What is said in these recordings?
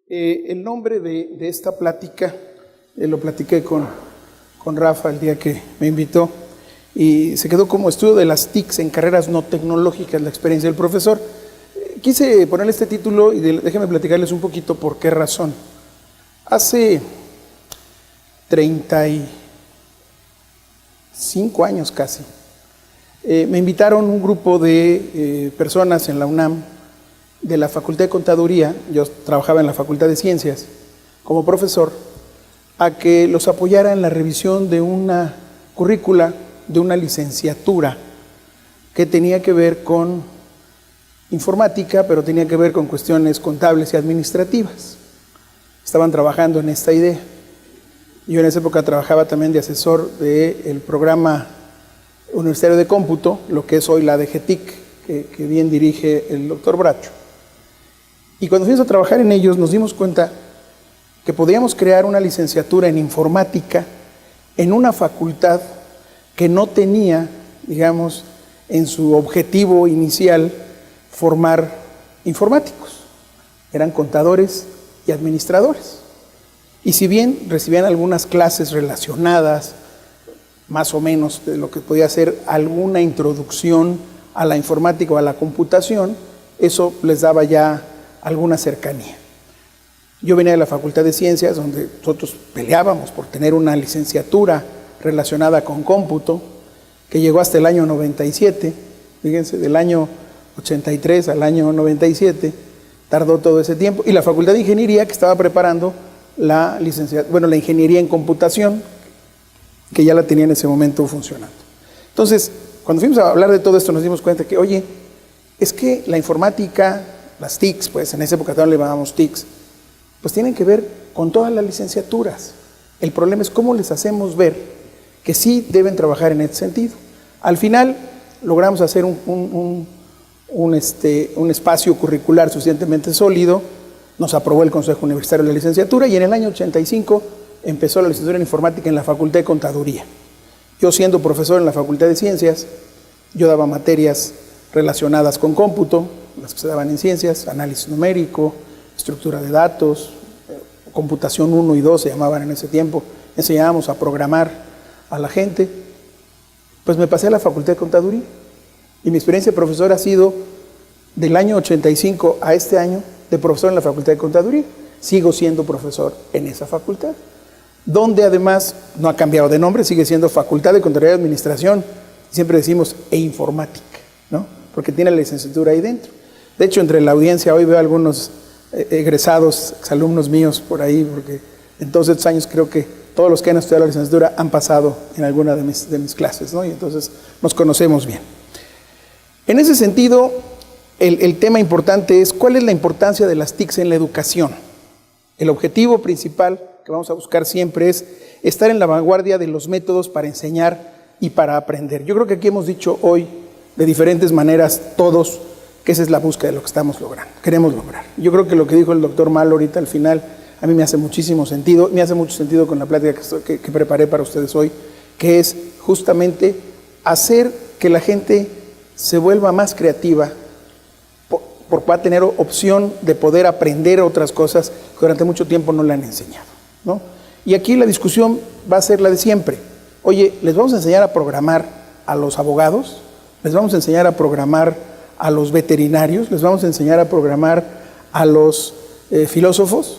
El nombre de esta plática, lo platiqué con Rafa el día que me invitó, y se quedó como estudio de las TICs en carreras no tecnológicas, la experiencia del profesor. Quise ponerle este título y déjenme platicarles un poquito por qué razón. Hace 35 años casi, me invitaron un grupo de personas en la UNAM, de la Facultad de Contaduría, yo trabajaba en la Facultad de Ciencias como profesor, a que los apoyara en la revisión de una currícula, de una licenciatura que tenía que ver con informática, pero tenía que ver con cuestiones contables y administrativas. Estaban trabajando en esta idea. Yo en esa época trabajaba también de asesor del programa universitario de cómputo, lo que es hoy la DGTIC, que bien dirige el doctor Bracho. Y cuando fuimos a trabajar en ellos nos dimos cuenta que podíamos crear una licenciatura en informática en una facultad que no tenía, digamos, en su objetivo inicial formar informáticos. Eran contadores y administradores. Y si bien recibían algunas clases relacionadas, más o menos, de lo que podía ser alguna introducción a la informática o a la computación, eso les daba ya alguna cercanía. Yo venía de la Facultad de Ciencias, donde nosotros peleábamos por tener una licenciatura relacionada con cómputo, que llegó hasta el año 97, fíjense, del año 83 al año 97, tardó todo ese tiempo, y la Facultad de Ingeniería, que estaba preparando la la ingeniería en computación, que ya la tenía en ese momento funcionando. Entonces, cuando fuimos a hablar de todo esto, nos dimos cuenta que, oye, es que la informática, las TICs, pues en esa época también le llamábamos TICs, pues tienen que ver con todas las licenciaturas. El problema es cómo les hacemos ver que sí deben trabajar en ese sentido. Al final logramos hacer un espacio curricular suficientemente sólido, nos aprobó el Consejo Universitario de la Licenciatura y en el año 85 empezó la licenciatura en informática en la Facultad de Contaduría. Yo, siendo profesor en la Facultad de Ciencias, yo daba materias relacionadas con cómputo, las que se daban en ciencias, análisis numérico, estructura de datos, computación 1 y 2 se llamaban en ese tiempo, enseñábamos a programar a la gente. Pues me pasé a la Facultad de Contaduría y mi experiencia de profesor ha sido del año 85 a este año de profesor en la Facultad de Contaduría. Sigo siendo profesor en esa facultad, donde además no ha cambiado de nombre, sigue siendo Facultad de Contaduría y Administración, siempre decimos informática, ¿no? Porque tiene la licenciatura ahí dentro. De hecho, entre la audiencia hoy veo algunos egresados, exalumnos míos por ahí, porque en todos estos años creo que todos los que han estudiado la licenciatura han pasado en alguna de mis clases, ¿no? Y entonces nos conocemos bien. En ese sentido, el tema importante es cuál es la importancia de las TICs en la educación. El objetivo principal que vamos a buscar siempre es estar en la vanguardia de los métodos para enseñar y para aprender. Yo creo que aquí hemos dicho hoy de diferentes maneras todos que esa es la búsqueda de lo que estamos logrando, queremos lograr. Yo creo que lo que dijo el doctor Malo ahorita al final a mí me hace muchísimo sentido, me hace mucho sentido con la plática que preparé para ustedes hoy, que es justamente hacer que la gente se vuelva más creativa, porque va a tener opción de poder aprender otras cosas que durante mucho tiempo no le han enseñado, ¿no? Y aquí la discusión va a ser la de siempre. Oye, ¿les vamos a enseñar a programar a los abogados? ¿Les vamos a enseñar a programar a los veterinarios? ¿Les vamos a enseñar a programar a los filósofos?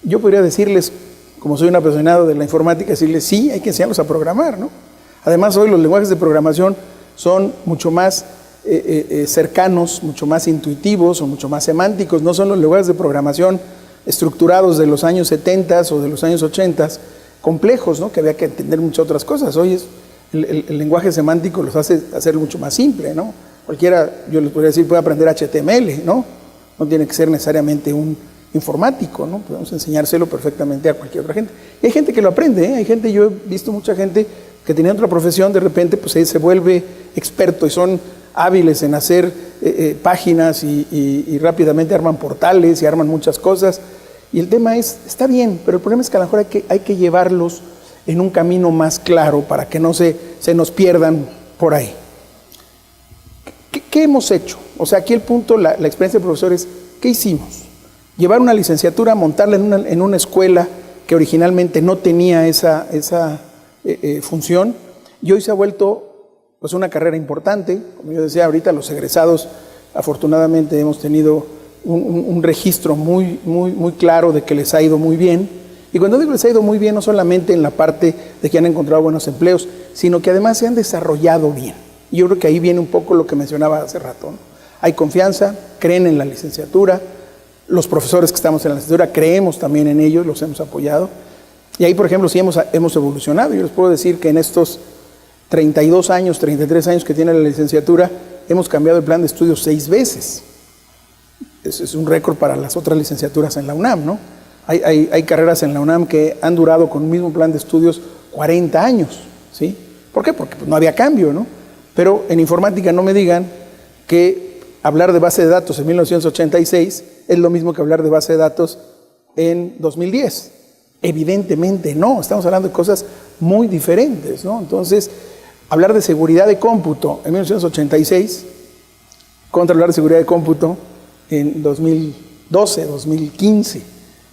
Yo podría decirles, como soy un apasionado de la informática, decirles sí, hay que enseñarlos a programar, ¿no? Además, hoy los lenguajes de programación son mucho más cercanos, mucho más intuitivos o mucho más semánticos. No son los lenguajes de programación estructurados de los años 70 o de los años 80, complejos, ¿no? Que había que entender muchas otras cosas. Hoy es el lenguaje semántico los hace hacerlo mucho más simple, ¿no? Cualquiera, yo les podría decir, puede aprender HTML, ¿no? No tiene que ser necesariamente un informático, ¿no? Podemos enseñárselo perfectamente a cualquier otra gente. Y hay gente que lo aprende, ¿eh? Hay gente, yo he visto mucha gente que tenía otra profesión, de repente pues se vuelve experto y son hábiles en hacer páginas y rápidamente arman portales y arman muchas cosas. Y el tema es, está bien, pero el problema es que a lo mejor hay que llevarlos en un camino más claro para que no se nos pierdan por ahí. ¿Qué hemos hecho? O sea, aquí el punto, la experiencia del profesor es, ¿qué hicimos? Llevar una licenciatura, montarla en una escuela que originalmente no tenía esa función, y hoy se ha vuelto pues una carrera importante. Como yo decía ahorita, los egresados afortunadamente hemos tenido un registro muy claro de que les ha ido muy bien. Y cuando digo les ha ido muy bien, no solamente en la parte de que han encontrado buenos empleos, sino que además se han desarrollado bien. Y yo creo que ahí viene un poco lo que mencionaba hace rato, ¿no? Hay confianza, creen en la licenciatura, los profesores que estamos en la licenciatura creemos también en ellos, los hemos apoyado. Y ahí, por ejemplo, sí hemos evolucionado. Yo les puedo decir que en estos 32 años, 33 años que tiene la licenciatura, hemos cambiado el plan de estudios 6 veces. Es un récord para las otras licenciaturas en la UNAM, ¿no? Hay carreras en la UNAM que han durado con el mismo plan de estudios 40 años, ¿sí? ¿Por qué? Porque pues, no había cambio, ¿no? Pero en informática no me digan que hablar de base de datos en 1986 es lo mismo que hablar de base de datos en 2010. Evidentemente no, estamos hablando de cosas muy diferentes, ¿no? Entonces, hablar de seguridad de cómputo en 1986 contra hablar de seguridad de cómputo en 2012, 2015.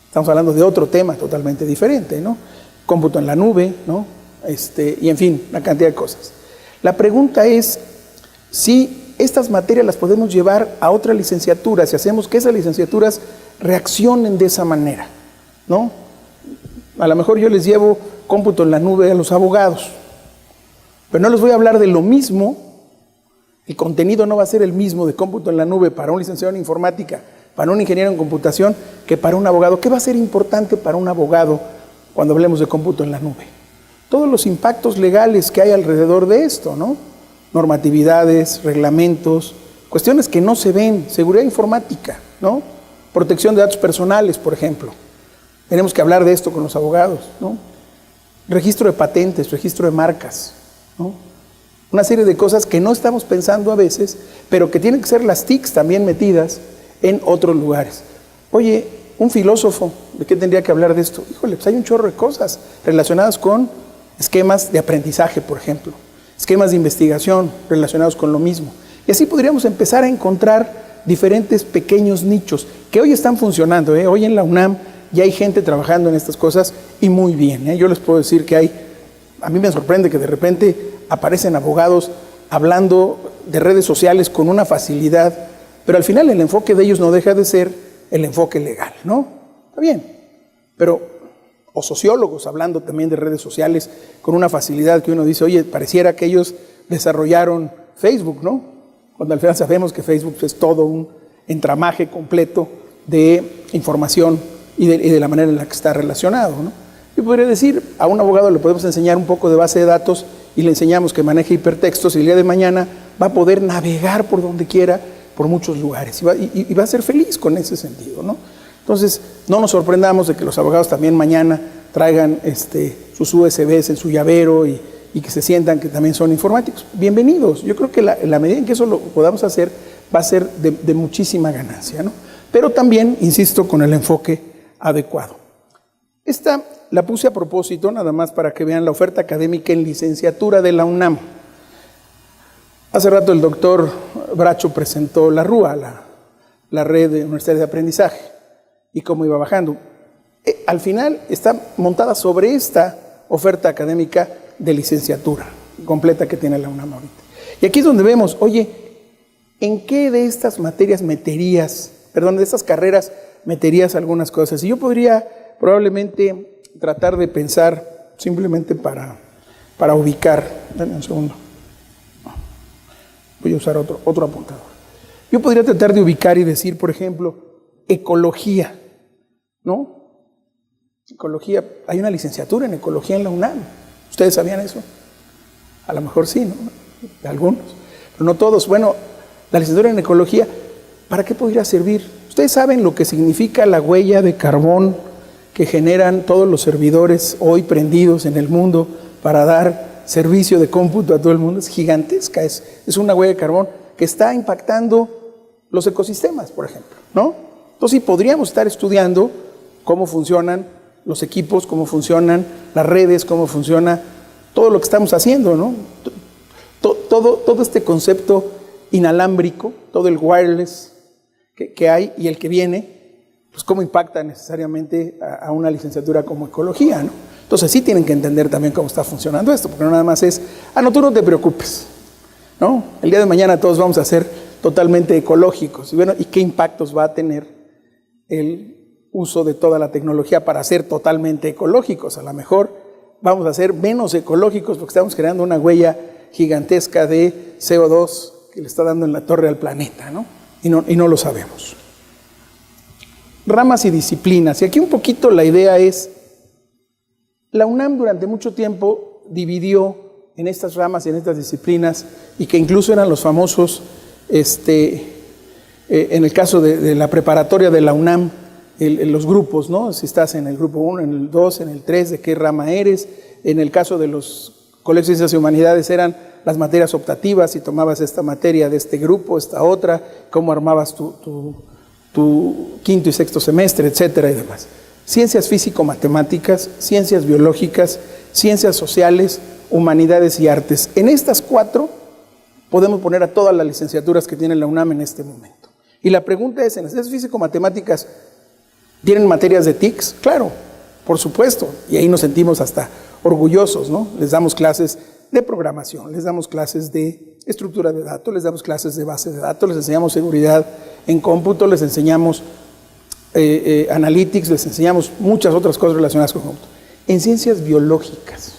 Estamos hablando de otro tema totalmente diferente, ¿no? Cómputo en la nube, ¿no? Y en fin, una cantidad de cosas. La pregunta es si estas materias las podemos llevar a otra licenciatura, si hacemos que esas licenciaturas reaccionen de esa manera, ¿no? A lo mejor yo les llevo cómputo en la nube a los abogados, pero no les voy a hablar de lo mismo. El contenido no va a ser el mismo de cómputo en la nube para un licenciado en informática, para un ingeniero en computación, que para un abogado. ¿Qué va a ser importante para un abogado cuando hablemos de cómputo en la nube? Todos los impactos legales que hay alrededor de esto, ¿no? Normatividades, reglamentos, cuestiones que no se ven, seguridad informática, ¿no? Protección de datos personales, por ejemplo. Tenemos que hablar de esto con los abogados, ¿no? Registro de patentes, registro de marcas, ¿no? Una serie de cosas que no estamos pensando a veces, pero que tienen que ser las TICs también metidas en otros lugares. Oye, un filósofo, ¿de qué tendría que hablar de esto? Híjole, pues hay un chorro de cosas relacionadas con esquemas de aprendizaje, por ejemplo, esquemas de investigación relacionados con lo mismo. Y así podríamos empezar a encontrar diferentes pequeños nichos que hoy están funcionando, ¿eh? Hoy en la UNAM ya hay gente trabajando en estas cosas y muy bien, ¿eh? Yo les puedo decir que a mí me sorprende que de repente aparecen abogados hablando de redes sociales con una facilidad, pero al final el enfoque de ellos no deja de ser el enfoque legal, ¿no? Está bien, pero o sociólogos hablando también de redes sociales con una facilidad que uno dice, oye, pareciera que ellos desarrollaron Facebook, ¿no? Cuando al final sabemos que Facebook es todo un entramaje completo de información y de la manera en la que está relacionado, ¿no? Yo podría decir, a un abogado le podemos enseñar un poco de base de datos y le enseñamos que maneje hipertextos y el día de mañana va a poder navegar por donde quiera, por muchos lugares y va a ser feliz con ese sentido, ¿no? Entonces, no nos sorprendamos de que los abogados también mañana traigan sus USBs en su llavero y que se sientan que también son informáticos. Bienvenidos. Yo creo que la medida en que eso lo podamos hacer va a ser de muchísima ganancia, ¿no? Pero también, insisto, con el enfoque adecuado. Esta la puse a propósito, nada más para que vean la oferta académica en licenciatura de la UNAM. Hace rato el doctor Bracho presentó la RUA, la red de universidades de aprendizaje, y cómo iba bajando. Al final está montada sobre esta oferta académica de licenciatura completa que tiene la UNAM ahorita. Y aquí es donde vemos, oye, ¿en qué de estas materias meterías, de estas carreras meterías algunas cosas? Y yo podría probablemente tratar de pensar simplemente para ubicar. Dame un segundo. Voy a usar otro apuntador. Yo podría tratar de ubicar y decir, por ejemplo, ecología, ¿no? Ecología, hay una licenciatura en ecología en la UNAM. ¿Ustedes sabían eso? A lo mejor sí, ¿no? Algunos, pero no todos. Bueno, la licenciatura en ecología, ¿para qué podría servir? Ustedes saben lo que significa la huella de carbón que generan todos los servidores hoy prendidos en el mundo para dar servicio de cómputo a todo el mundo. Es gigantesca, es una huella de carbón que está impactando los ecosistemas, por ejemplo, ¿no? Entonces sí podríamos estar estudiando cómo funcionan los equipos, cómo funcionan las redes, cómo funciona todo lo que estamos haciendo, ¿no? Todo este concepto inalámbrico, todo el wireless que hay y el que viene, pues cómo impacta necesariamente a una licenciatura como ecología, ¿no? Entonces sí tienen que entender también cómo está funcionando esto, porque no nada más es, no, tú no te preocupes, ¿no? El día de mañana todos vamos a ser totalmente ecológicos. Y bueno, ¿y qué impactos va a tener el uso de toda la tecnología para ser totalmente ecológicos? A lo mejor vamos a ser menos ecológicos porque estamos creando una huella gigantesca de CO2 que le está dando en la torre al planeta, ¿no? Y no lo sabemos. Ramas y disciplinas. Y aquí un poquito la idea es, la UNAM durante mucho tiempo dividió en estas ramas y en estas disciplinas, y que incluso eran los famosos, en el caso de la preparatoria de la UNAM, los grupos, ¿no? Si estás en el grupo 1, en el 2, en el 3, de qué rama eres. En el caso de los colegios de ciencias y humanidades eran las materias optativas, si tomabas esta materia de este grupo, esta otra, cómo armabas tu quinto y sexto semestre, etcétera y demás. Ciencias físico-matemáticas, ciencias biológicas, ciencias sociales, humanidades y artes. En estas 4 podemos poner a todas las licenciaturas que tiene la UNAM en este momento. Y la pregunta es, ¿en las ciencias físico-matemáticas tienen materias de TICS? Claro, por supuesto, y ahí nos sentimos hasta orgullosos, ¿no? Les damos clases de programación, les damos clases de estructura de datos, les damos clases de base de datos, les enseñamos seguridad en cómputo, les enseñamos analytics, les enseñamos muchas otras cosas relacionadas con cómputo. En ciencias biológicas,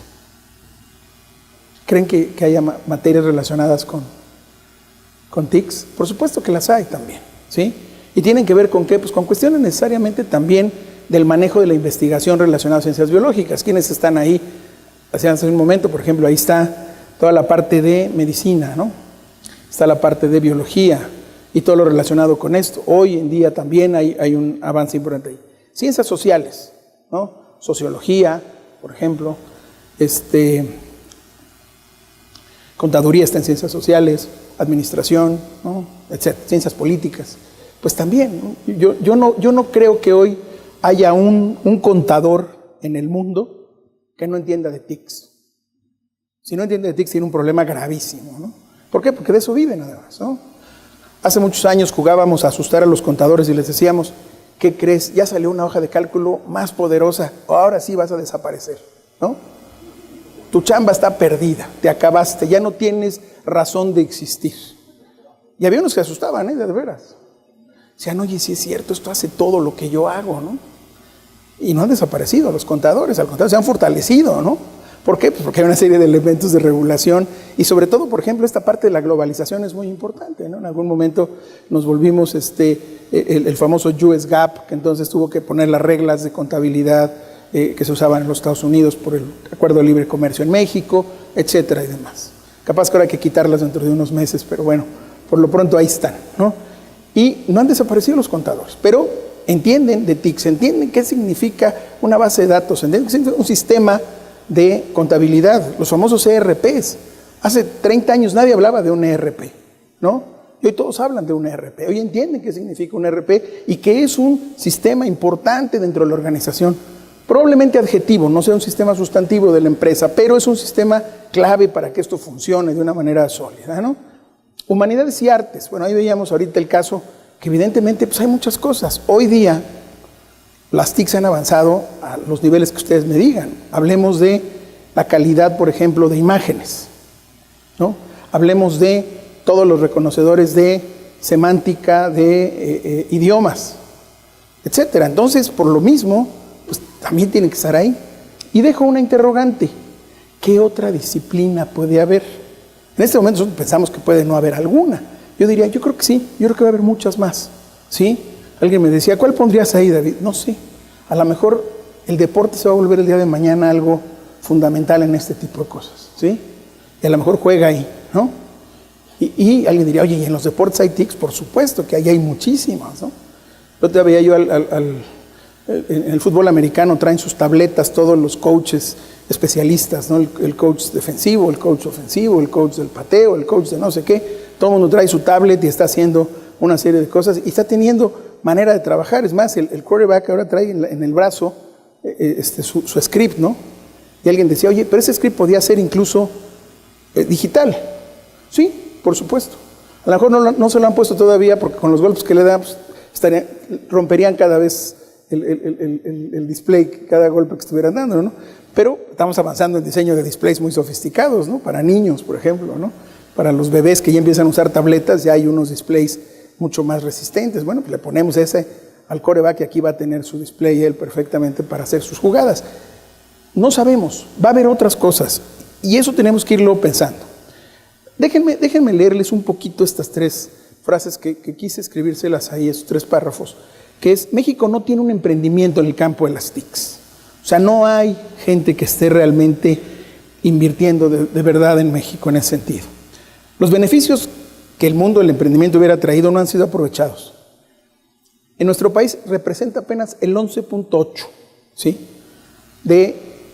¿creen que haya materias relacionadas con TICS? Por supuesto que las hay también, ¿sí? ¿Y tienen que ver con qué? Pues con cuestiones necesariamente también del manejo de la investigación relacionada a ciencias biológicas. ¿Quiénes están ahí? Hace un momento, por ejemplo, ahí está toda la parte de medicina, ¿no? Está la parte de biología y todo lo relacionado con esto. Hoy en día también hay un avance importante ahí. Ciencias sociales, ¿no? Sociología, por ejemplo, contaduría está en ciencias sociales, administración, ¿no? Etcétera, ciencias políticas. Pues también, ¿no? Yo no creo que hoy haya un contador en el mundo que no entienda de TICS. Si no entiende de TICS tiene un problema gravísimo, ¿no? ¿Por qué? Porque de eso viven además, ¿no? Hace muchos años jugábamos a asustar a los contadores y les decíamos, ¿qué crees? Ya salió una hoja de cálculo más poderosa, ahora sí vas a desaparecer, ¿no? Tu chamba está perdida, te acabaste, ya no tienes razón de existir. Y había unos que asustaban, de veras. Decían, oye, sí es cierto, esto hace todo lo que yo hago, ¿no? Y no han desaparecido los contadores, al contrario, se han fortalecido, ¿no? ¿Por qué? Pues porque hay una serie de elementos de regulación y sobre todo, por ejemplo, esta parte de la globalización es muy importante, ¿no? En algún momento nos volvimos el famoso US GAAP, que entonces tuvo que poner las reglas de contabilidad que se usaban en los Estados Unidos por el Acuerdo de Libre Comercio en México, etcétera y demás. Capaz que ahora hay que quitarlas dentro de unos meses, pero bueno, por lo pronto ahí están, ¿no? Y no han desaparecido los contadores, pero entienden de TICS, entienden qué significa una base de datos, entienden qué significa un sistema de contabilidad, los famosos ERPs. Hace 30 años nadie hablaba de un ERP, ¿no? Y hoy todos hablan de un ERP, hoy entienden qué significa un ERP y que es un sistema importante dentro de la organización. Probablemente adjetivo, no sea un sistema sustantivo de la empresa, pero es un sistema clave para que esto funcione de una manera sólida, ¿no? Humanidades y artes, bueno, ahí veíamos ahorita el caso que evidentemente pues hay muchas cosas. Hoy día las TICs han avanzado a los niveles que ustedes me digan. Hablemos de la calidad, por ejemplo, de imágenes, ¿no? Hablemos de todos los reconocedores de semántica, de idiomas, etcétera. Entonces, por lo mismo, pues también tiene que estar ahí. Y dejo una interrogante. ¿Qué otra disciplina puede haber? En este momento nosotros pensamos que puede no haber alguna. Yo diría, yo creo que sí, yo creo que va a haber muchas más, ¿sí? Alguien me decía, ¿cuál pondrías ahí, David? No sé, a lo mejor el deporte se va a volver el día de mañana algo fundamental en este tipo de cosas, ¿sí? Y a lo mejor juega ahí, ¿no? Y alguien diría, oye, ¿y en los deportes hay TICs? Por supuesto que ahí hay muchísimas, ¿no? Yo te veía yo en el fútbol americano traen sus tabletas todos los coaches especialistas, ¿no? El coach defensivo, el coach ofensivo, el coach del pateo, el coach de no sé qué. Todo el mundo trae su tablet y está haciendo una serie de cosas y está teniendo manera de trabajar. Es más, el quarterback ahora trae en el brazo su script, ¿no? Y alguien decía, oye, pero ese script podía ser incluso digital. Sí, por supuesto. A lo mejor no se lo han puesto todavía porque con los golpes que le dan, pues, romperían cada vez el display, cada golpe que estuvieran dando, ¿no? Pero estamos avanzando en diseño de displays muy sofisticados, ¿no? Para niños, por ejemplo, ¿no? Para los bebés que ya empiezan a usar tabletas, ya hay unos displays mucho más resistentes. Bueno, pues le ponemos ese al quarterback y aquí va a tener su display él perfectamente para hacer sus jugadas. No sabemos, va a haber otras cosas y eso tenemos que irlo pensando. Déjenme leerles un poquito estas 3 frases que quise escribírselas ahí, esos 3 párrafos, que es: México no tiene un emprendimiento en el campo de las TICs. O sea, no hay gente que esté realmente invirtiendo de verdad en México en ese sentido. Los beneficios que el mundo del emprendimiento hubiera traído no han sido aprovechados. En nuestro país representa apenas el 11.8%, ¿sí?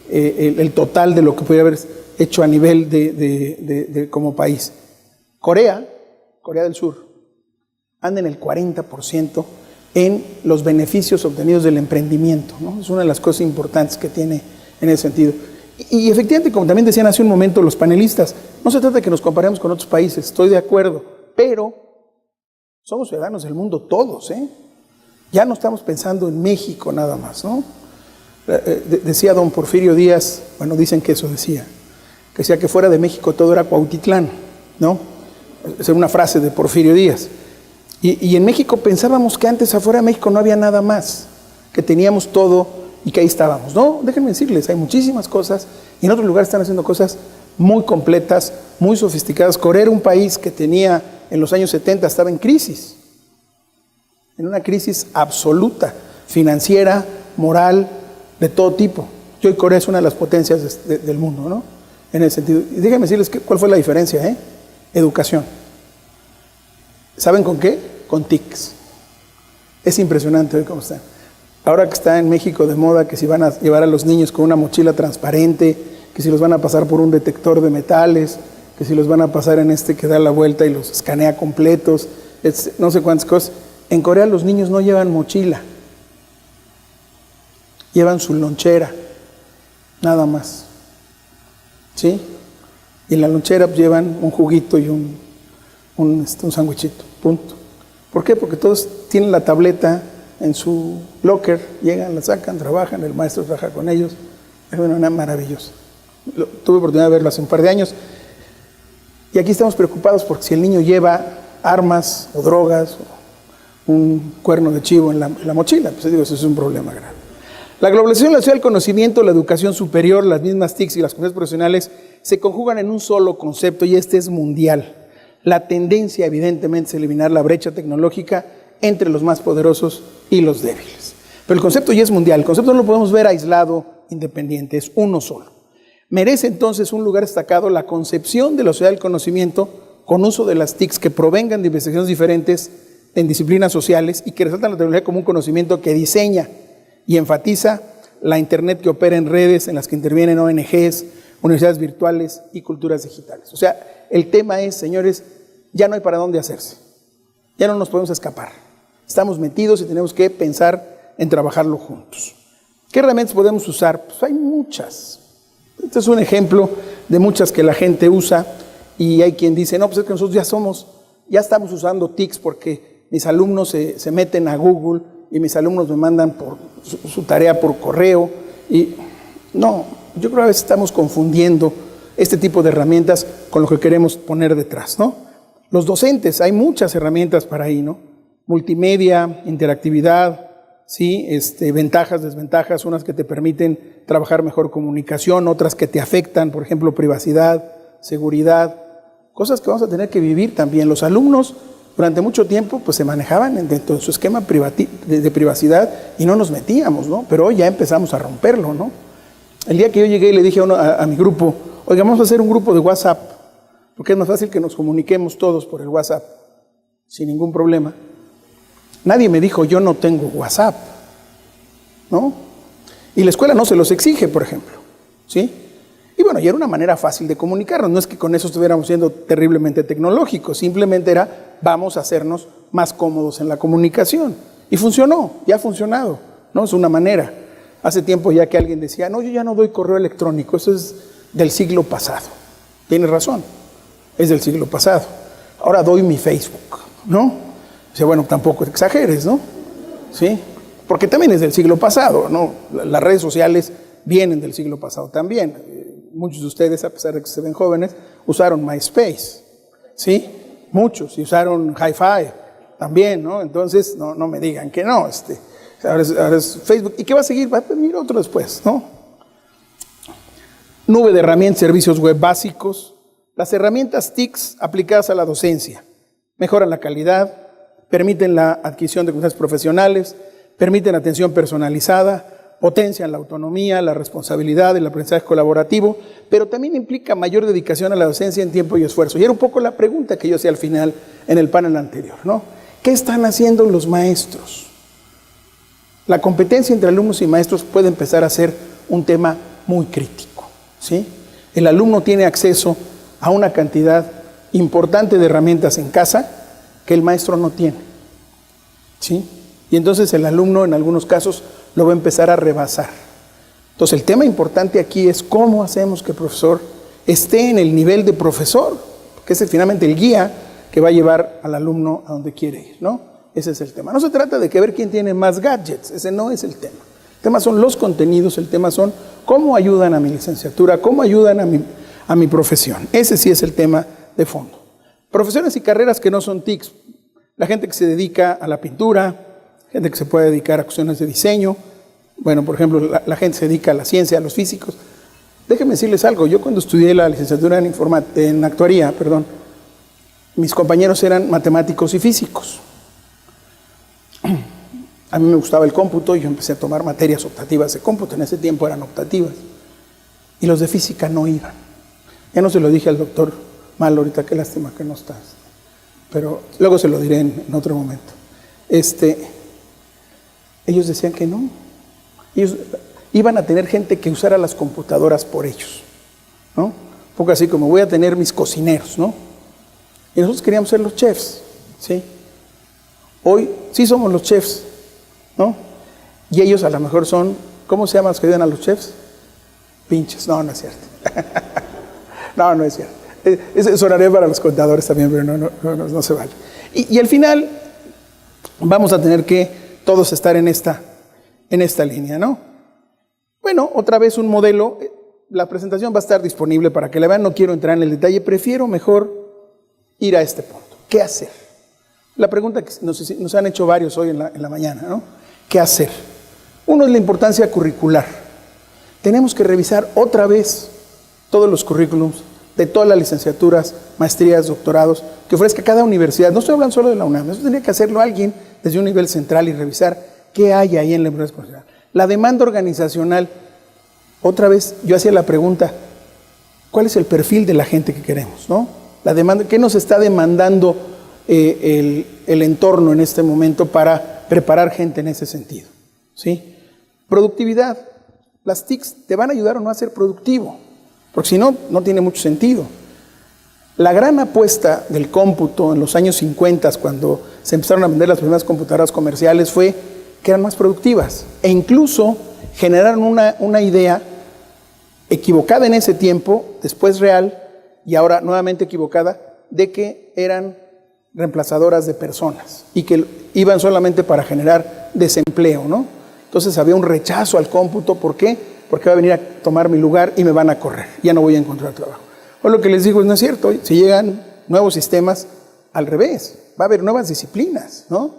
El total de lo que pudiera haber hecho a nivel como país. Corea del Sur, anda en el 40% en los beneficios obtenidos del emprendimiento, ¿no? Es una de las cosas importantes que tiene en ese sentido. Y efectivamente, como también decían hace un momento los panelistas, no se trata de que nos comparemos con otros países, estoy de acuerdo, pero somos ciudadanos del mundo todos, ¿eh? Ya no estamos pensando en México nada más, ¿no? Decía don Porfirio Díaz, bueno, dicen que eso decía, que fuera de México todo era Cuautitlán, ¿no? Esa es una frase de Porfirio Díaz. Y en México pensábamos que antes afuera de México no había nada más, que teníamos todo y que ahí estábamos. No, déjenme decirles, hay muchísimas cosas y en otros lugares están haciendo cosas muy completas, muy sofisticadas. Corea era un país que tenía, en los años 70, estaba en crisis, en una crisis absoluta, financiera, moral, de todo tipo. Y hoy Corea es una de las potencias del mundo, ¿no? En ese sentido. Y déjenme decirles cuál fue la diferencia, ¿eh? Educación. ¿Saben con qué? Con TICs. Es impresionante hoy cómo están. Ahora que está en México de moda, que si van a llevar a los niños con una mochila transparente, que si los van a pasar por un detector de metales, que si los van a pasar en que da la vuelta y los escanea completos, no sé cuántas cosas. En Corea los niños no llevan mochila, llevan su lonchera, nada más. ¿Sí? Y en la lonchera llevan un juguito y un sándwichito, punto. ¿Por qué? Porque todos tienen la tableta en su locker, llegan, la sacan, trabajan, el maestro trabaja con ellos. Es una maravillosa. Tuve oportunidad de verlo hace un par de años. Y aquí estamos preocupados porque si el niño lleva armas o drogas o un cuerno de chivo en la mochila, pues digo, eso es un problema grave. La globalización, la sociedad del conocimiento, la educación superior, las mismas TICs y las comunidades profesionales se conjugan en un solo concepto y este es mundial. La tendencia evidentemente es eliminar la brecha tecnológica entre los más poderosos y los débiles. Pero el concepto ya es mundial, el concepto no lo podemos ver aislado, independiente, es uno solo. Merece entonces un lugar destacado la concepción de la sociedad del conocimiento con uso de las TICs que provengan de investigaciones diferentes en disciplinas sociales y que resaltan la tecnología como un conocimiento que diseña y enfatiza la Internet que opera en redes en las que intervienen ONGs, universidades virtuales y culturas digitales. O sea, el tema es, señores, ya no hay para dónde hacerse. Ya no nos podemos escapar. Estamos metidos y tenemos que pensar en trabajarlo juntos. ¿Qué herramientas podemos usar? Pues hay muchas. Este es un ejemplo de muchas que la gente usa y hay quien dice, no, pues es que nosotros ya estamos usando TICs porque mis alumnos se meten a Google y mis alumnos me mandan su tarea por correo. Y no, yo creo que a veces estamos confundiendo este tipo de herramientas con lo que queremos poner detrás, ¿no? Los docentes, hay muchas herramientas para ahí, ¿no? Multimedia, interactividad, ¿sí? Ventajas, desventajas, unas que te permiten trabajar mejor comunicación, otras que te afectan, por ejemplo, privacidad, seguridad, cosas que vamos a tener que vivir también. Los alumnos durante mucho tiempo pues se manejaban dentro de su esquema de privacidad y no nos metíamos, ¿no? Pero hoy ya empezamos a romperlo, ¿no? El día que yo llegué y le dije a mi grupo, oiga, vamos a hacer un grupo de WhatsApp, porque es más fácil que nos comuniquemos todos por el WhatsApp, sin ningún problema. Nadie me dijo, yo no tengo WhatsApp, ¿no? Y la escuela no se los exige, por ejemplo, ¿sí? Y bueno, y era una manera fácil de comunicarnos, no es que con eso estuviéramos siendo terriblemente tecnológicos, simplemente era, vamos a hacernos más cómodos en la comunicación. Y funcionó, ya ha funcionado, ¿no? Es una manera. Hace tiempo ya que alguien decía, no, yo ya no doy correo electrónico, eso es del siglo pasado. Tienes razón, es del siglo pasado. Ahora doy mi Facebook, ¿no? Dice, bueno, tampoco exageres, ¿no? ¿Sí? Porque también es del siglo pasado, ¿no? Las redes sociales vienen del siglo pasado también. Muchos de ustedes, a pesar de que se ven jóvenes, usaron MySpace, ¿sí? Muchos, y usaron Hi-Fi también, ¿no? Entonces, no me digan que no, ahora es Facebook. ¿Y qué va a seguir? Va a venir otro después, ¿no? Nube de herramientas, servicios web básicos. Las herramientas TICs aplicadas a la docencia mejoran la calidad, permiten la adquisición de competencias profesionales, permiten atención personalizada, potencian la autonomía, la responsabilidad, el aprendizaje colaborativo, pero también implica mayor dedicación a la docencia en tiempo y esfuerzo. Y era un poco la pregunta que yo hacía al final en el panel anterior, ¿no? ¿Qué están haciendo los maestros? La competencia entre alumnos y maestros puede empezar a ser un tema muy crítico, ¿sí? El alumno tiene acceso a una cantidad importante de herramientas en casa que el maestro no tiene, ¿sí? Y entonces el alumno en algunos casos lo va a empezar a rebasar. Entonces el tema importante aquí es cómo hacemos que el profesor esté en el nivel de profesor, que es finalmente el guía que va a llevar al alumno a donde quiere ir, ¿no? Ese es el tema. No se trata de que ver quién tiene más gadgets, ese no es el tema. El tema son los contenidos, el tema son cómo ayudan a mi licenciatura, cómo ayudan a mi profesión. Ese sí es el tema de fondo. Profesiones y carreras que no son TICs. La gente que se dedica a la pintura, gente que se puede dedicar a cuestiones de diseño. Bueno, por ejemplo, la gente se dedica a la ciencia, a los físicos. Déjenme decirles algo. Yo cuando estudié la licenciatura en actuaría, mis compañeros eran matemáticos y físicos. A mí me gustaba el cómputo y yo empecé a tomar materias optativas de cómputo. En ese tiempo eran optativas. Y los de física no iban. Ya no se lo dije al doctor Mal ahorita, qué lástima que no estás. Pero luego se lo diré en otro momento. Ellos decían que no. Ellos iban a tener gente que usara las computadoras por ellos, ¿no? Un poco así como voy a tener mis cocineros, ¿no? Y nosotros queríamos ser los chefs, ¿sí? Hoy sí somos los chefs, ¿no? Y ellos a lo mejor son, ¿cómo se llaman los que ayudan a los chefs? Pinches. No, no es cierto. No es cierto. Eso sonaré para los contadores también, pero no se vale. Y al final vamos a tener que todos estar en esta línea, ¿no? Bueno, otra vez un modelo. La presentación va a estar disponible para que la vean. No quiero entrar en el detalle. Prefiero mejor ir a este punto. ¿Qué hacer? La pregunta que nos han hecho varios hoy en la mañana, ¿no? ¿Qué hacer? Uno es la importancia curricular. Tenemos que revisar otra vez todos los currículums de todas las licenciaturas, maestrías, doctorados que ofrezca cada universidad. No estoy hablando solo de la UNAM, eso tendría que hacerlo alguien desde un nivel central y revisar qué hay ahí en la universidad profesional. La demanda organizacional, otra vez yo hacía la pregunta, ¿cuál es el perfil de la gente que queremos, ¿no? La demanda, ¿qué nos está demandando el entorno en este momento para preparar gente en ese sentido? ¿Sí? Productividad. Las TICs te van a ayudar o no a ser productivo, porque si no, no tiene mucho sentido. La gran apuesta del cómputo en los años 50, cuando se empezaron a vender las primeras computadoras comerciales, fue que eran más productivas e incluso generaron una idea equivocada en ese tiempo, después real y ahora nuevamente equivocada, de que eran reemplazadoras de personas y que iban solamente para generar desempleo, ¿no? Entonces había un rechazo al cómputo. ¿Por qué? Porque va a venir a tomar mi lugar y me van a correr. Ya no voy a encontrar trabajo. O lo que les digo es, no es cierto. Si llegan nuevos sistemas, al revés. Va a haber nuevas disciplinas, ¿no?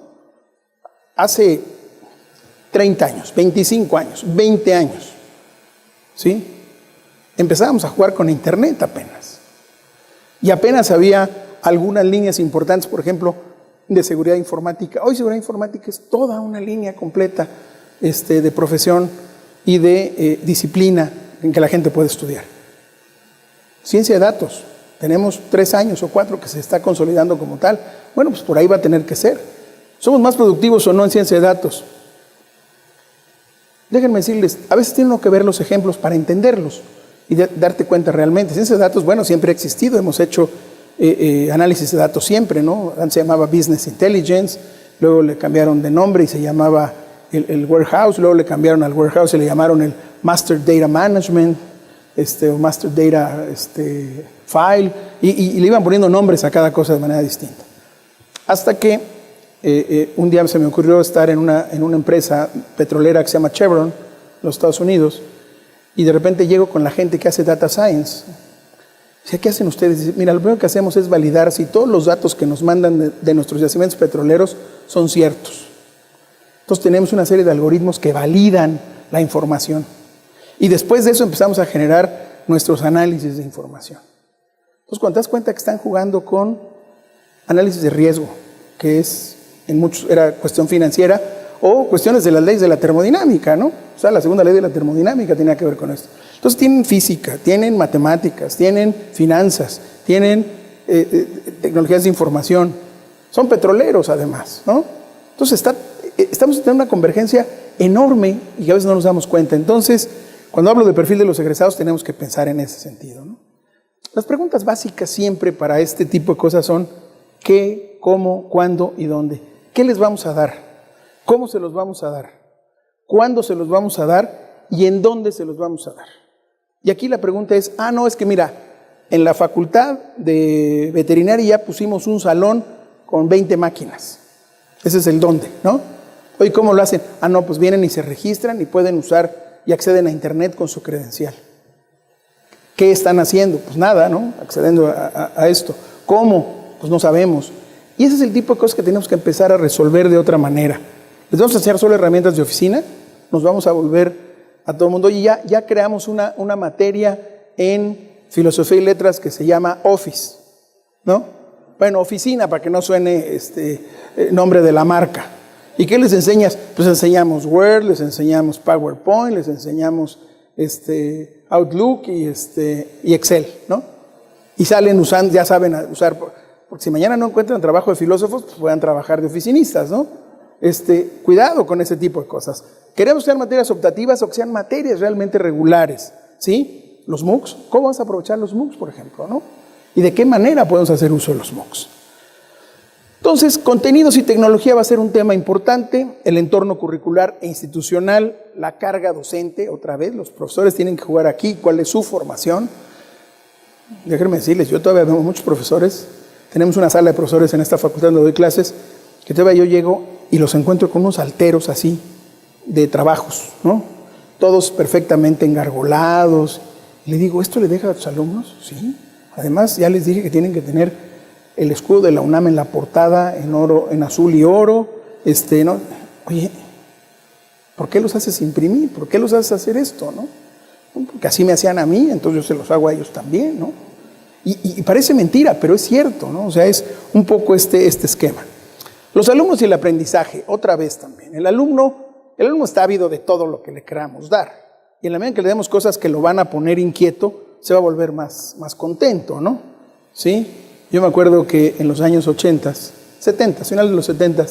Hace 30 años, 25 años, 20 años, ¿sí? Empezábamos a jugar con Internet apenas. Y apenas había algunas líneas importantes, por ejemplo, de seguridad informática. Hoy seguridad informática es toda una línea completa de profesión y de disciplina en que la gente puede estudiar. Ciencia de datos. Tenemos 3 años o 4 que se está consolidando como tal. Bueno, pues por ahí va a tener que ser. ¿Somos más productivos o no en ciencia de datos? Déjenme decirles, a veces tiene uno que ver los ejemplos para entenderlos y darte cuenta realmente. Ciencia de datos, bueno, siempre ha existido. Hemos hecho análisis de datos siempre, ¿no? Antes se llamaba Business Intelligence, luego le cambiaron de nombre y se llamaba el warehouse, luego le cambiaron al warehouse y le llamaron el Master Data Management, o Master Data File, y le iban poniendo nombres a cada cosa de manera distinta. Hasta que un día se me ocurrió estar en una empresa petrolera que se llama Chevron, en los Estados Unidos, y de repente llego con la gente que hace Data Science. Dice, ¿qué hacen ustedes? Dice, mira, lo primero que hacemos es validar si todos los datos que nos mandan de nuestros yacimientos petroleros son ciertos. Entonces tenemos una serie de algoritmos que validan la información. Y después de eso empezamos a generar nuestros análisis de información. Entonces cuando te das cuenta que están jugando con análisis de riesgo, que es en muchos era cuestión financiera, o cuestiones de las leyes de la termodinámica, ¿no? O sea, la segunda ley de la termodinámica tenía que ver con esto. Entonces tienen física, tienen matemáticas, tienen finanzas, tienen tecnologías de información. Son petroleros además, ¿no? Entonces estamos teniendo una convergencia enorme y a veces no nos damos cuenta. Entonces, cuando hablo del perfil de los egresados, tenemos que pensar en ese sentido, ¿no? Las preguntas básicas siempre para este tipo de cosas son ¿qué, cómo, cuándo y dónde? ¿Qué les vamos a dar? ¿Cómo se los vamos a dar? ¿Cuándo se los vamos a dar? ¿Y en dónde se los vamos a dar? Y aquí la pregunta es, no, es que mira, en la facultad de veterinaria ya pusimos un salón con 20 máquinas. Ese es el dónde, ¿no? Oye, ¿cómo lo hacen? No, pues vienen y se registran y pueden usar y acceden a internet con su credencial. ¿Qué están haciendo? Pues nada, ¿no? Accediendo a esto. ¿Cómo? Pues no sabemos. Y ese es el tipo de cosas que tenemos que empezar a resolver de otra manera. Les vamos a enseñar solo herramientas de oficina, nos vamos a volver a todo el mundo. Y ya creamos una materia en filosofía y letras que se llama Office, ¿no? Bueno, oficina, para que no suene nombre de la marca. ¿Y qué les enseñas? Pues enseñamos Word, les enseñamos PowerPoint, les enseñamos Outlook y Excel, ¿no? Y salen usando, ya saben usar, porque si mañana no encuentran trabajo de filósofos, pues puedan trabajar de oficinistas, ¿no? Cuidado con ese tipo de cosas. Queremos que sean materias optativas o que sean materias realmente regulares, ¿sí? Los MOOCs, ¿cómo vamos a aprovechar los MOOCs, por ejemplo, ¿no? ¿Y de qué manera podemos hacer uso de los MOOCs? Entonces, contenidos y tecnología va a ser un tema importante, el entorno curricular e institucional, la carga docente, otra vez, los profesores tienen que jugar aquí, cuál es su formación. Déjenme decirles, yo todavía veo muchos profesores, tenemos una sala de profesores en esta facultad donde doy clases, que todavía yo llego y los encuentro con unos alteros así, de trabajos, ¿no? Todos perfectamente engargolados. Y le digo, ¿esto le deja a tus alumnos? Sí. Además, ya les dije que tienen que tener el escudo de la UNAM en la portada, en oro, en azul y oro, ¿no? Oye, ¿por qué los haces imprimir? ¿Por qué los haces hacer esto, no? Porque así me hacían a mí, entonces yo se los hago a ellos también, ¿no? Y parece mentira, pero es cierto, ¿no? O sea, es un poco este esquema. Los alumnos y el aprendizaje, otra vez también. El alumno está ávido de todo lo que le queramos dar. Y en la medida en que le demos cosas que lo van a poner inquieto, se va a volver más contento, ¿no? ¿Sí? Yo me acuerdo que en los años 80, 70, final de los 70,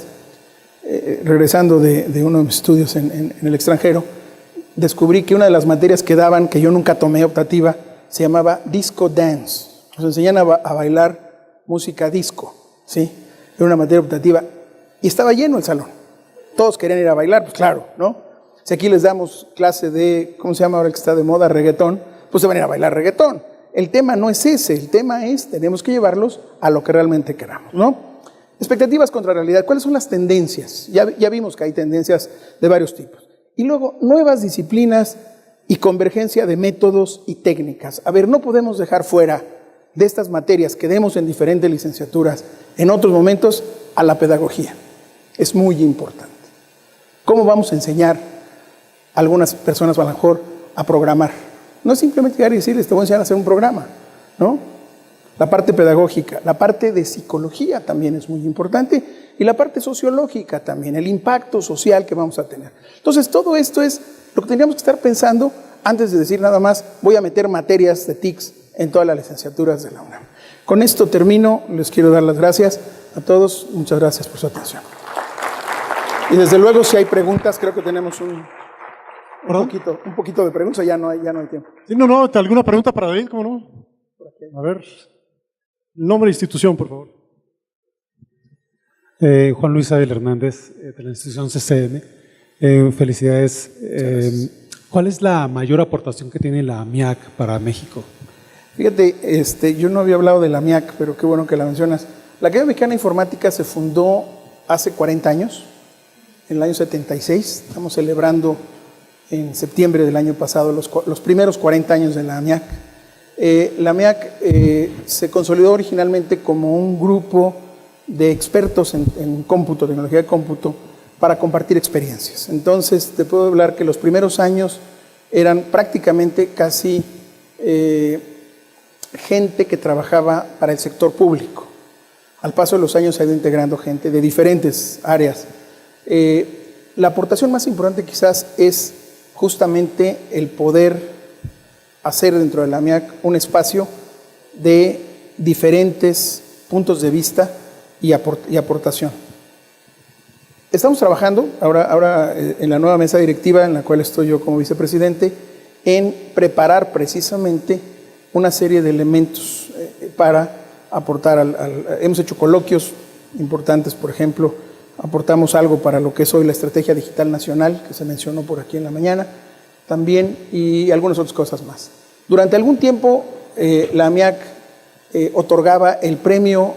regresando de uno de mis estudios en el extranjero, descubrí que una de las materias que daban, que yo nunca tomé optativa, se llamaba Disco Dance. Nos enseñan a bailar música disco, ¿sí? Era una materia optativa y estaba lleno el salón. Todos querían ir a bailar, pues claro, ¿no? Si aquí les damos clase de, ¿cómo se llama ahora que está de moda? Reggaetón, pues se van a ir a bailar reggaetón. El tema no es ese, el tema es, tenemos que llevarlos a lo que realmente queramos, ¿no? Expectativas contra realidad, ¿cuáles son las tendencias? Ya vimos que hay tendencias de varios tipos. Y luego, nuevas disciplinas y convergencia de métodos y técnicas. A ver, no podemos dejar fuera de estas materias que demos en diferentes licenciaturas, en otros momentos, a la pedagogía. Es muy importante. ¿Cómo vamos a enseñar a algunas personas, a lo mejor, a programar? No es simplemente llegar y decirles, te voy a enseñar a hacer un programa, ¿no? La parte pedagógica, la parte de psicología también es muy importante y la parte sociológica también, el impacto social que vamos a tener. Entonces, todo esto es lo que tendríamos que estar pensando antes de decir nada más, voy a meter materias de TICS en todas las licenciaturas de la UNAM. Con esto termino, les quiero dar las gracias a todos, muchas gracias por su atención. Y desde luego, si hay preguntas, creo que tenemos un poquito de preguntas, ya no hay tiempo. Sí, no, ¿alguna pregunta para David? ¿Cómo no? A ver, nombre e institución, por favor. Juan Luis Abel Hernández, de la institución CCM. Felicidades. ¿Cuál es la mayor aportación que tiene la MIAC para México? Fíjate, yo no había hablado de la MIAC, pero qué bueno que la mencionas. La Academia Mexicana de Informática se fundó hace 40 años, en el año 76. Estamos celebrando en septiembre del año pasado los primeros 40 años de la MIAC. La MIAC se consolidó originalmente como un grupo de expertos en cómputo, tecnología de cómputo, para compartir experiencias. Entonces, te puedo hablar que los primeros años eran prácticamente casi gente que trabajaba para el sector público. Al paso de los años se ha ido integrando gente de diferentes áreas. La aportación más importante quizás es justamente el poder hacer dentro de la MIAC un espacio de diferentes puntos de vista y aportación. Estamos trabajando ahora en la nueva mesa directiva, en la cual estoy yo como vicepresidente, en preparar precisamente una serie de elementos para aportar hemos hecho coloquios importantes, por ejemplo, aportamos algo para lo que es hoy la Estrategia Digital Nacional, que se mencionó por aquí en la mañana, también, y algunas otras cosas más. Durante algún tiempo, la MIAC otorgaba el Premio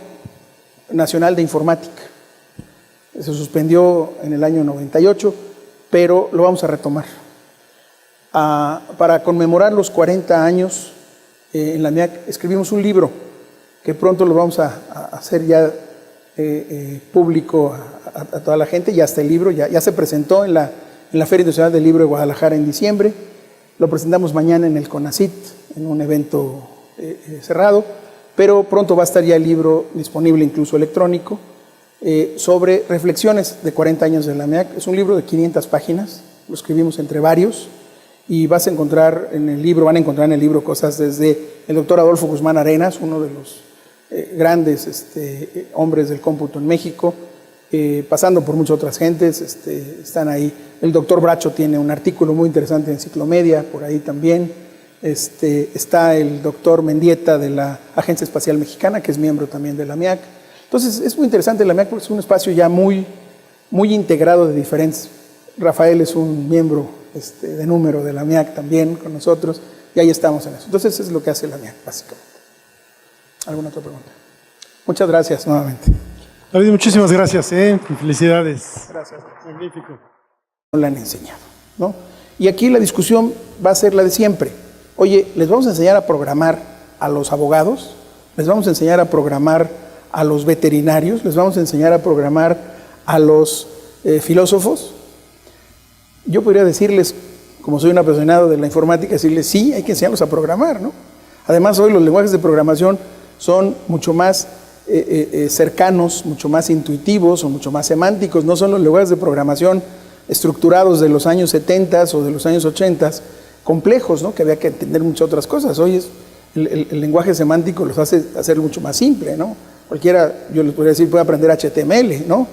Nacional de Informática. Se suspendió en el año 98, pero lo vamos a retomar. Para conmemorar los 40 años, en la MIAC escribimos un libro que pronto lo vamos a hacer ya público a toda la gente. Ya está el libro, ya se presentó en la Feria Internacional del Libro de Guadalajara en diciembre. Lo presentamos mañana en el CONACYT, en un evento cerrado, pero pronto va a estar ya el libro disponible, incluso electrónico, sobre reflexiones de 40 años de la MIAC. Es un libro de 500 páginas, lo escribimos entre varios, y van a encontrar en el libro cosas desde el doctor Adolfo Guzmán Arenas, uno de los grandes hombres del cómputo en México, pasando por muchas otras gentes, están ahí. El doctor Bracho tiene un artículo muy interesante en Ciclomedia, por ahí también. Está el doctor Mendieta de la Agencia Espacial Mexicana, que es miembro también de la MIAC. Entonces, es muy interesante la MIAC porque es un espacio ya muy integrado de diferentes. Rafael es un miembro de número de la MIAC también con nosotros, y ahí estamos en eso. Entonces, eso es lo que hace la MIAC, básicamente. ¿Alguna otra pregunta? Muchas gracias nuevamente. David, muchísimas gracias. Felicidades. Gracias. Magnífico. No la han enseñado, ¿no? Y aquí la discusión va a ser la de siempre. Oye, ¿les vamos a enseñar a programar a los abogados? ¿Les vamos a enseñar a programar a los veterinarios? ¿Les vamos a enseñar a programar a los filósofos? Yo podría decirles, como soy un apasionado de la informática, decirles sí, hay que enseñarlos a programar, ¿no? Además, hoy los lenguajes de programación son mucho más cercanos, mucho más intuitivos o mucho más semánticos. No son los lenguajes de programación estructurados de los años 70 o de los años 80, complejos, ¿no? Que había que entender muchas otras cosas. Hoy el lenguaje semántico los hace hacerlo mucho más simple, ¿no? Cualquiera, yo les podría decir, puede aprender HTML, ¿no?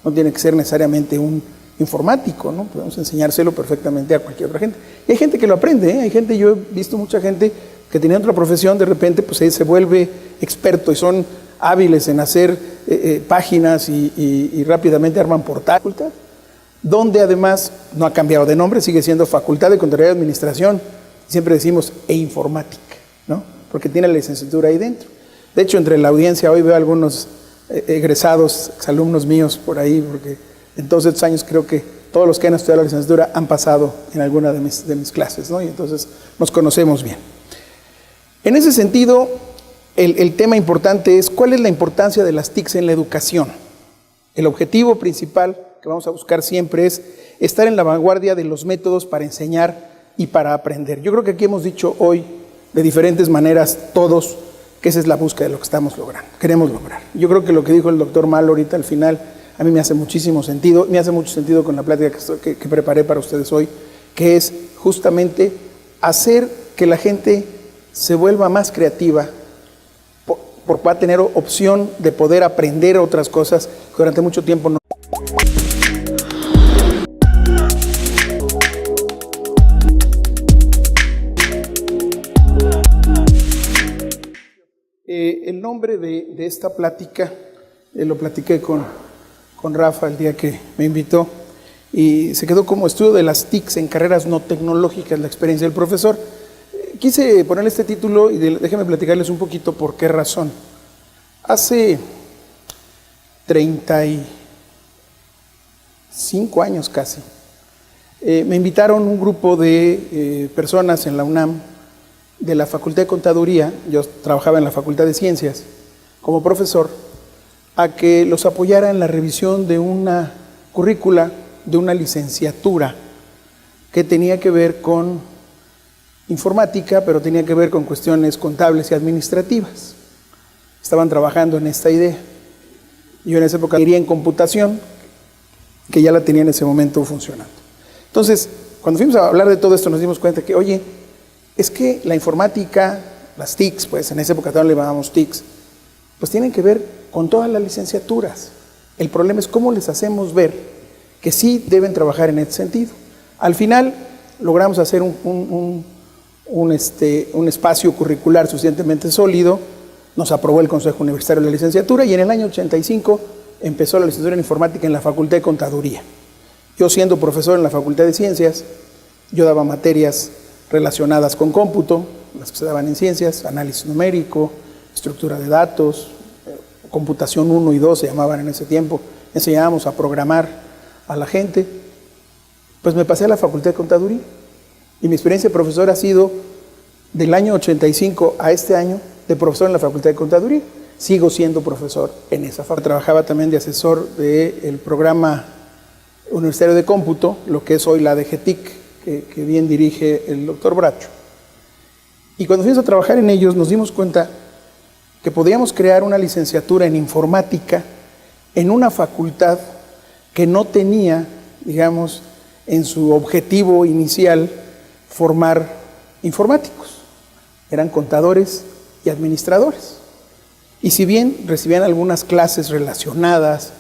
No tiene que ser necesariamente un informático, ¿no? Podemos enseñárselo perfectamente a cualquier otra gente. Y hay gente que lo aprende, ¿eh? Hay gente, yo he visto mucha gente que tenía otra profesión, de repente pues se vuelve experto y son hábiles en hacer páginas y rápidamente arman portales, donde además no ha cambiado de nombre, sigue siendo Facultad de Contaduría y Administración, siempre decimos informática, ¿no? Porque tiene la licenciatura ahí dentro. De hecho, entre la audiencia hoy veo algunos egresados, exalumnos míos por ahí, porque en todos estos años creo que todos los que han estudiado la licenciatura han pasado en alguna de mis clases, ¿no? Y entonces nos conocemos bien. En ese sentido, el tema importante es cuál es la importancia de las TICs en la educación. El objetivo principal que vamos a buscar siempre es estar en la vanguardia de los métodos para enseñar y para aprender. Yo creo que aquí hemos dicho hoy de diferentes maneras todos que esa es la búsqueda de lo que estamos logrando, queremos lograr. Yo creo que lo que dijo el doctor Malo ahorita al final a mí me hace muchísimo sentido, me hace mucho sentido con la plática que preparé para ustedes hoy, que es justamente hacer que la gente se vuelva más creativa, porque va a tener opción de poder aprender otras cosas que durante mucho tiempo no. El nombre de esta plática, lo platiqué con Rafa el día que me invitó, y se quedó como estudio de las TICs en carreras no tecnológicas, la experiencia del profesor. Quise ponerle este título y déjenme platicarles un poquito por qué razón. Hace 35 años casi, me invitaron un grupo de personas en la UNAM de la Facultad de Contaduría, yo trabajaba en la Facultad de Ciencias como profesor, a que los apoyara en la revisión de una currícula de una licenciatura que tenía que ver con informática, pero tenía que ver con cuestiones contables y administrativas. Estaban trabajando en esta idea. Yo en esa época quería en computación, que ya la tenía en ese momento funcionando. Entonces, cuando fuimos a hablar de todo esto, nos dimos cuenta que, oye, es que la informática, las TICs, pues en esa época también le llamábamos TICs, pues tienen que ver con todas las licenciaturas. El problema es cómo les hacemos ver que sí deben trabajar en ese sentido. Al final, logramos hacer un espacio curricular suficientemente sólido, nos aprobó el Consejo Universitario de la Licenciatura y en el año 85 empezó la licenciatura en Informática en la Facultad de Contaduría. Yo siendo profesor en la Facultad de Ciencias, yo daba materias relacionadas con cómputo, las que se daban en ciencias, análisis numérico, estructura de datos, computación 1 y 2 se llamaban en ese tiempo, enseñábamos a programar a la gente. Pues me pasé a la Facultad de Contaduría y mi experiencia de profesor ha sido del año 85 a este año de profesor en la Facultad de Contaduría. Sigo siendo profesor en esa facultad. Trabajaba también de asesor del programa universitario de cómputo, lo que es hoy la DGTIC, que bien dirige el doctor Bracho. Y cuando fuimos a trabajar en ellos nos dimos cuenta que podíamos crear una licenciatura en informática en una facultad que no tenía, digamos, en su objetivo inicial formar informáticos. Eran contadores y administradores. Y si bien recibían algunas clases relacionadas,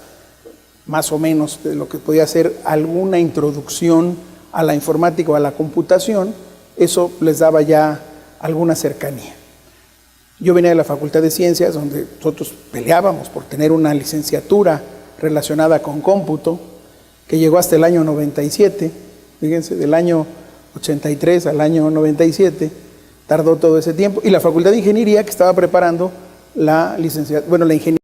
más o menos de lo que podía ser alguna introducción a la informática o a la computación, eso les daba ya alguna cercanía. Yo venía de la Facultad de Ciencias, donde nosotros peleábamos por tener una licenciatura relacionada con cómputo, que llegó hasta el año 97, fíjense, del año 83 al año 97, tardó todo ese tiempo, y la Facultad de Ingeniería, que estaba preparando la licenciatura, bueno, la ingeniería